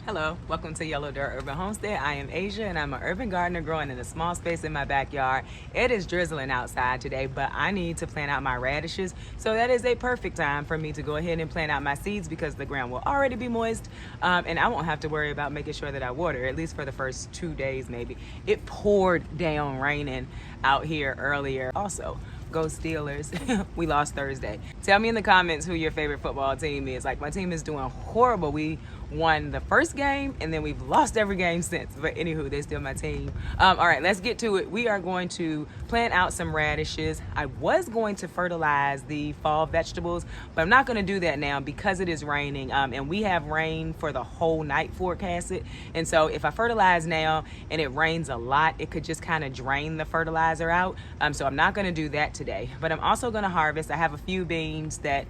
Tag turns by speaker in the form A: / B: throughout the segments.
A: Hello, welcome to Yellow Dirt Urban Homestead. I am Asia and I'm an urban gardener growing in a small space in my backyard. It is drizzling outside today, but I need to plant out my radishes. So that is a perfect time for me to go ahead and plant out my seeds because the ground will already be moist and I won't have to worry about making sure that I water, at least for the first 2 days maybe. It poured down raining out here earlier. Also, go Steelers. We lost Thursday. Tell me in the comments who your favorite football team is. Like, my team is doing horrible. We won the first game and then we've lost every game since, but anywho, they're still my team. All right, let's get to it. We are going to plant out some radishes. I was going to fertilize the fall vegetables, but I'm not going to do that now because it is raining and we have rain for the whole night forecasted. And so if I fertilize now and it rains a lot, it could just kind of drain the fertilizer out. So I'm not going to do that today, but I'm also going to harvest. I have a few beans that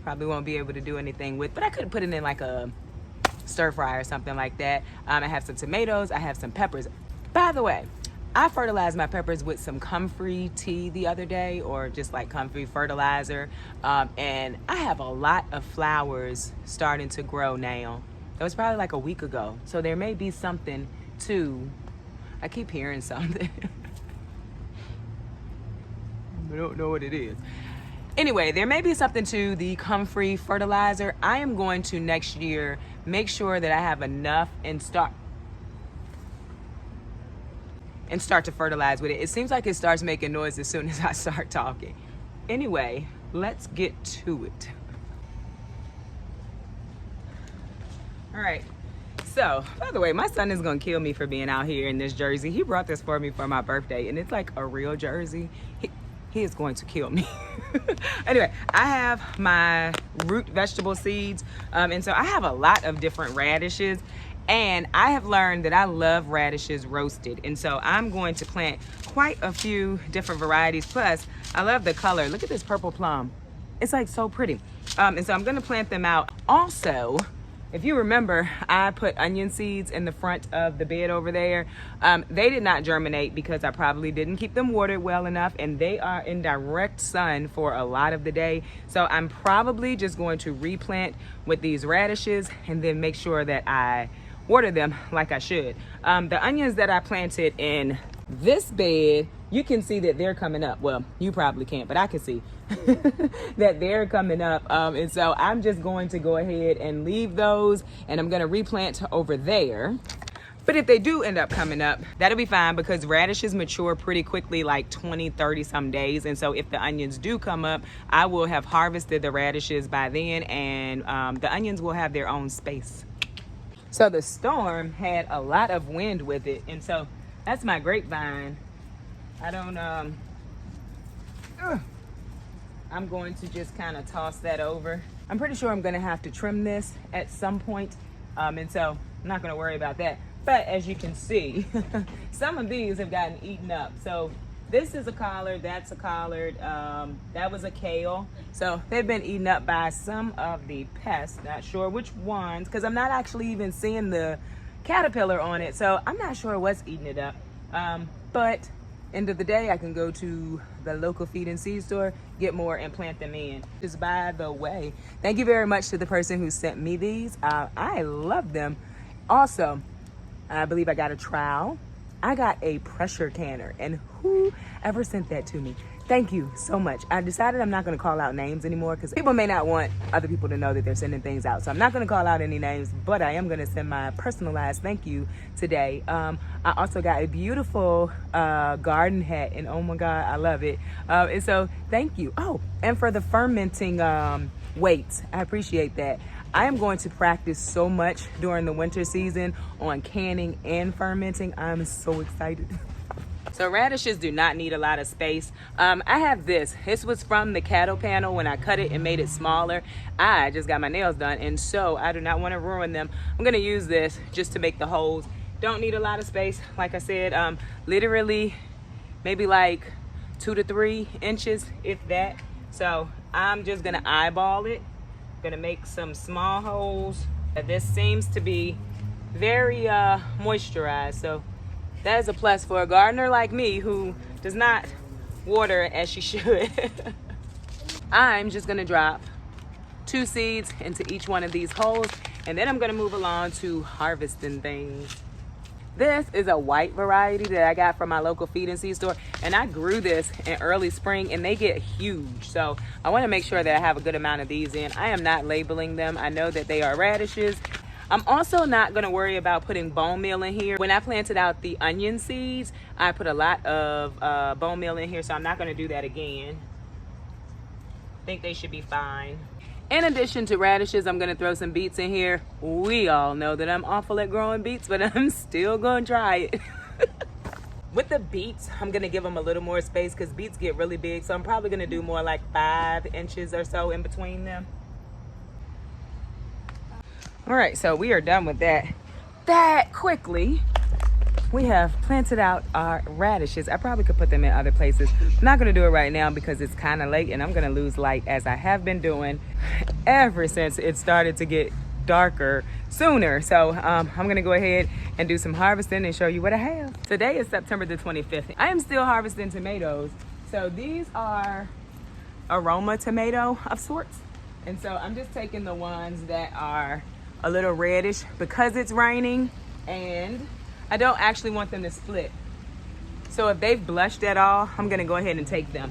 A: probably won't be able to do anything with, but I could put it in like a stir fry or something like that. I have some tomatoes, I have some peppers. By the way, I fertilized my peppers with some comfrey tea the other day, or just like comfrey fertilizer, and I have a lot of flowers starting to grow now. That was probably like a week ago, so there may be something to, I keep hearing something. I don't know what it is. Anyway, there may be something to the comfrey fertilizer. I am going to next year make sure that I have enough and start to fertilize with it. It seems like it starts making noise as soon as I start talking. Anyway, let's get to it. All right. So, by the way, my son is gonna kill me for being out here in this jersey. He brought this for me for my birthday, and it's like a real jersey. He is going to kill me. Anyway, I have my root vegetable seeds. And so I have a lot of different radishes. And I have learned that I love radishes roasted. And so I'm going to plant quite a few different varieties. Plus, I love the color. Look at this purple plum. It's like so pretty. And so I'm gonna plant them out. Also, if you remember, I put onion seeds in the front of the bed over there. They did not germinate because I probably didn't keep them watered well enough, and they are in direct sun for a lot of the day. So I'm probably just going to replant with these radishes and then make sure that I water them like I should. The onions that I planted in this bed, you can see that they're coming up. Well, you probably can't, but I can see that they're coming up. And so I'm just going to go ahead and leave those, and I'm gonna replant over there. But if they do end up coming up, that'll be fine because radishes mature pretty quickly, like 20, 30 some days. And so if the onions do come up, I will have harvested the radishes by then, and the onions will have their own space. So the storm had a lot of wind with it, and so that's my grapevine. I'm going to just kind of toss that over. I'm pretty sure I'm gonna have to trim this at some point. And so I'm not gonna worry about that. But as you can see, some of these have gotten eaten up. So this is a collard, that's a collard, that was a kale. So they've been eaten up by some of the pests. Not sure which ones, because I'm not actually even seeing the caterpillar on it. So I'm not sure what's eating it up. But end of the day, I can go to the local feed and seed store, get more and plant them in. Just by the way, thank you very much to the person who sent me these. I love them. Also, I believe I got a trowel. I got a pressure canner, and whoever sent that to me, thank you so much. I decided I'm not gonna call out names anymore because people may not want other people to know that they're sending things out. So I'm not gonna call out any names, but I am gonna send my personalized thank you today. I also got a beautiful garden hat, and oh my God, I love it. And so thank you. Oh, and for the fermenting weights, I appreciate that. I am going to practice so much during the winter season on canning and fermenting. I'm so excited. So radishes do not need a lot of space. I have this. This was from the cattle panel when I cut it and made it smaller. I just got my nails done, and so I do not want to ruin them. I'm gonna use this just to make the holes. Don't need a lot of space. Like I said, literally maybe like 2 to 3 inches, if that. So I'm just gonna eyeball it. Gonna make some small holes. This seems to be very moisturized, so that is a plus for a gardener like me who does not water as she should. I'm just gonna drop 2 seeds into each one of these holes, And then I'm gonna move along to harvesting things. This is a white variety that I got from my local feed and seed store. And I grew this in early spring and they get huge. So I wanna make sure that I have a good amount of these in. I am not labeling them. I know that they are radishes. I'm also not gonna worry about putting bone meal in here. When I planted out the onion seeds, I put a lot of bone meal in here, so I'm not gonna do that again. I think they should be fine. In addition to radishes, I'm gonna throw some beets in here. We all know that I'm awful at growing beets, but I'm still gonna try it. With the beets, I'm gonna give them a little more space because beets get really big, so I'm probably gonna do more like 5 inches or so in between them. All right, so we are done with that quickly. We have planted out our radishes. I probably could put them in other places. I'm not gonna do it right now because it's kind of late and I'm gonna lose light as I have been doing ever since it started to get darker sooner. So I'm gonna go ahead and do some harvesting and show you what I have. Today is September the 25th. I am still harvesting tomatoes. So these are aroma tomato of sorts. And so I'm just taking the ones that are a little reddish because it's raining and I don't actually want them to split. So if they've blushed at all, I'm gonna go ahead and take them.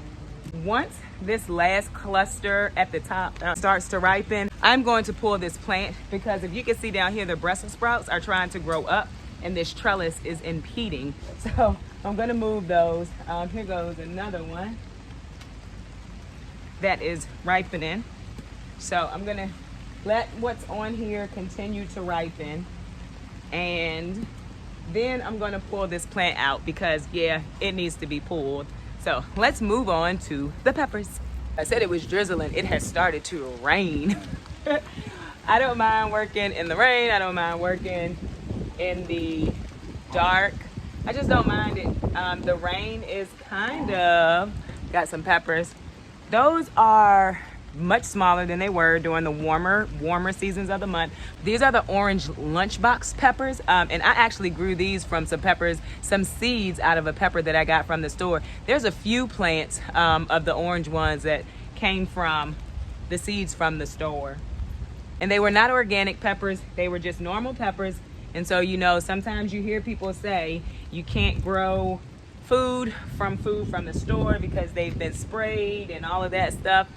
A: Once this last cluster at the top starts to ripen, I'm going to pull this plant because if you can see down here, the Brussels sprouts are trying to grow up and this trellis is impeding. So I'm gonna move those. Here goes another one that is ripening. So I'm gonna let what's on here continue to ripen, and then I'm gonna pull this plant out because yeah, it needs to be pulled. So let's move on to the peppers. I said it was drizzling. It has started to rain. I don't mind working in the rain. I don't mind working in the dark. I just don't mind it. The rain is kind of, got some peppers. Those are much smaller than they were during the warmer seasons of the month. These are the orange lunchbox peppers, and I actually grew these from some seeds out of a pepper that I got from the store. There's a few plants of the orange ones that came from the seeds from the store, and they were not organic peppers. They were just normal peppers. And so, you know, sometimes you hear people say you can't grow food from the store because they've been sprayed and all of that stuff.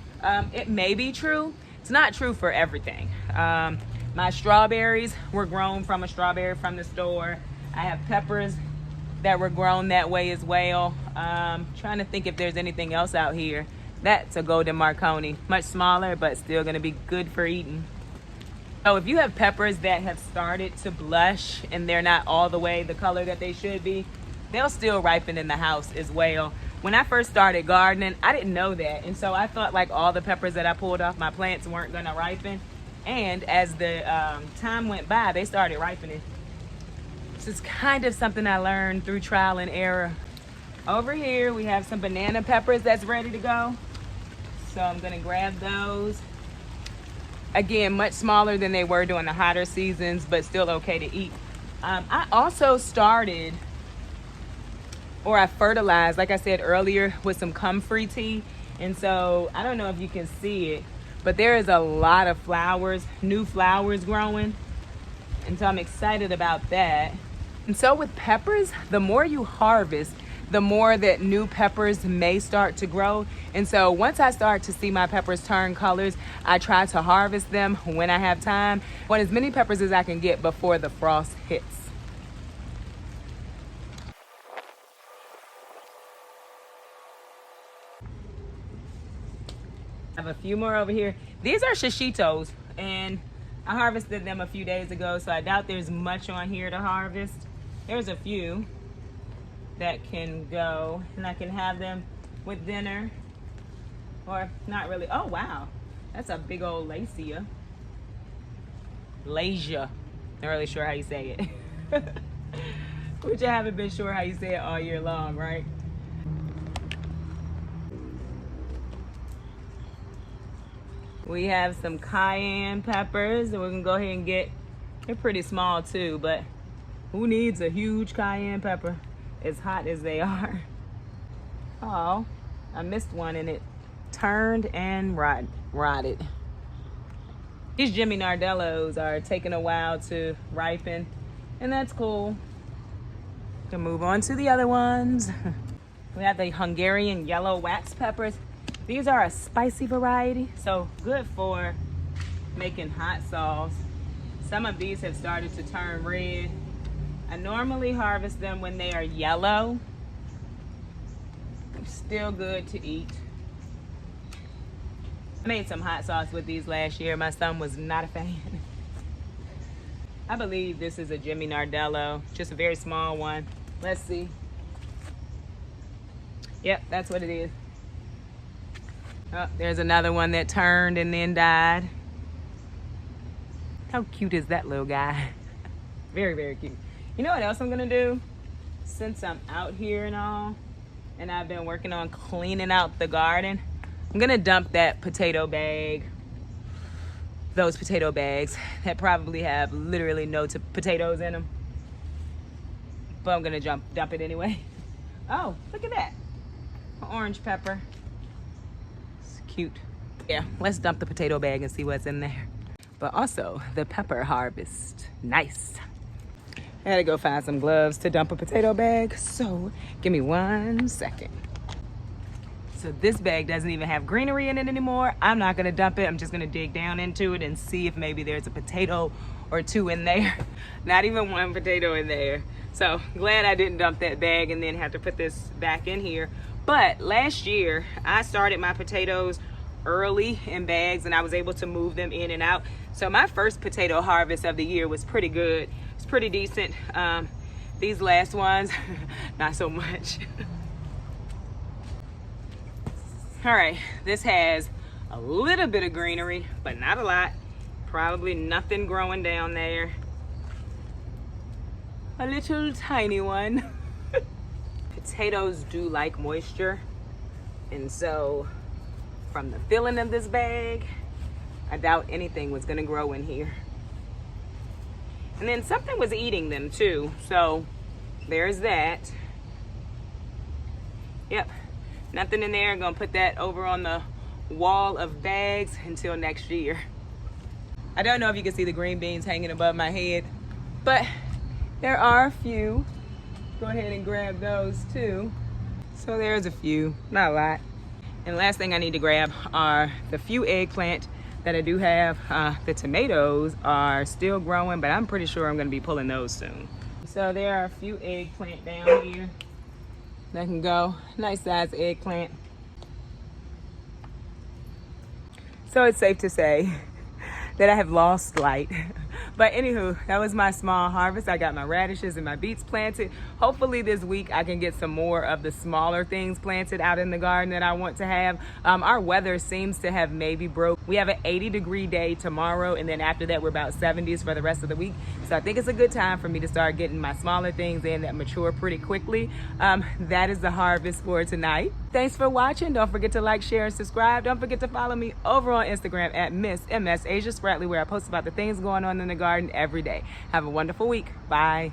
A: It may be true. It's not true for everything. My strawberries were grown from a strawberry from the store. I have peppers that were grown that way as well. Trying to think if there's anything else out here. That's a golden Marconi, much smaller, but still gonna be good for eating. So if you have peppers that have started to blush and they're not all the way the color that they should be, they'll still ripen in the house as well. When I first started gardening, I didn't know that. And so I thought like all the peppers that I pulled off my plants weren't gonna ripen. And as the time went by, they started ripening. This is kind of something I learned through trial and error. Over here, we have some banana peppers that's ready to go. So I'm gonna grab those. Again, much smaller than they were during the hotter seasons, but still okay to eat. I also started, or I fertilized, like I said earlier, with some comfrey tea. And so I don't know if you can see it, but there is a lot of flowers, new flowers growing. And so I'm excited about that. And so with peppers, the more you harvest, the more that new peppers may start to grow. And so once I start to see my peppers turn colors, I try to harvest them when I have time. I want as many peppers as I can get before the frost hits. I have a few more over here. These are shishitos, and I harvested them a few days ago, so I doubt there's much on here to harvest. There's a few that can go, and I can have them with dinner, or not really. Oh, wow. That's a big old Lacia. Not really sure how you say it. Which I haven't been sure how you say it all year long, right? We have some cayenne peppers that we're gonna go ahead and get. They're pretty small too, but who needs a huge cayenne pepper as hot as they are? Oh, I missed one and it turned and rotted. These Jimmy Nardellos are taking a while to ripen, and that's cool. To move on to the other ones. We have the Hungarian yellow wax peppers. These are a spicy variety, so good for making hot sauce. Some of these have started to turn red. I normally harvest them when they are yellow. Still good to eat. I made some hot sauce with these last year. My son was not a fan. I believe this is a Jimmy Nardello, just a very small one. Let's see. Yep, that's what it is. Oh, there's another one that turned and then died. How cute is that little guy? Very, very cute. You know what else I'm gonna do? Since I'm out here and all, and I've been working on cleaning out the garden, I'm gonna dump that potato bag, those potato bags that probably have literally no potatoes in them. But I'm gonna dump it anyway. Oh, look at that. Orange pepper. It's cute. Yeah, let's dump the potato bag and see what's in there. But also the pepper harvest. Nice. I gotta go find some gloves to dump a potato bag, so give me 1 second. So this bag doesn't even have greenery in it anymore. I'm not gonna dump it. I'm just gonna dig down into it and see if maybe there's a potato or two in there. Not even one potato in there. So glad I didn't dump that bag and then have to put this back in here. But last year, I started my potatoes early in bags and I was able to move them in and out. So my first potato harvest of the year was pretty good. It's pretty decent. These last ones, not so much. All right, this has a little bit of greenery, but not a lot. Probably nothing growing down there. A little tiny one. Potatoes do like moisture, and so from the filling of this bag, I doubt anything was gonna grow in here. And then something was eating them too, so there's that. Yep, nothing in there. I'm gonna put that over on the wall of bags until next year. I don't know if you can see the green beans hanging above my head, but there are a few. Go ahead and grab those too. So there's a few, not a lot. And last thing I need to grab are the few eggplant that I do have. The tomatoes are still growing, but I'm pretty sure I'm gonna be pulling those soon. So there are a few eggplant down here that can go. Nice size eggplant. So it's safe to say that I have lost light. But anywho, that was my small harvest. I got my radishes and my beets planted. Hopefully this week I can get some more of the smaller things planted out in the garden that I want to have. Our weather seems to have maybe broke. We have an 80-degree day tomorrow, and then after that we're about 70s for the rest of the week. So I think it's a good time for me to start getting my smaller things in that mature pretty quickly. That is the harvest for tonight. Thanks for watching. Don't forget to like, share, and subscribe. Don't forget to follow me over on Instagram at Miss MS Asia Spratley, where I post about the things going on in the garden every day. Have a wonderful week. Bye.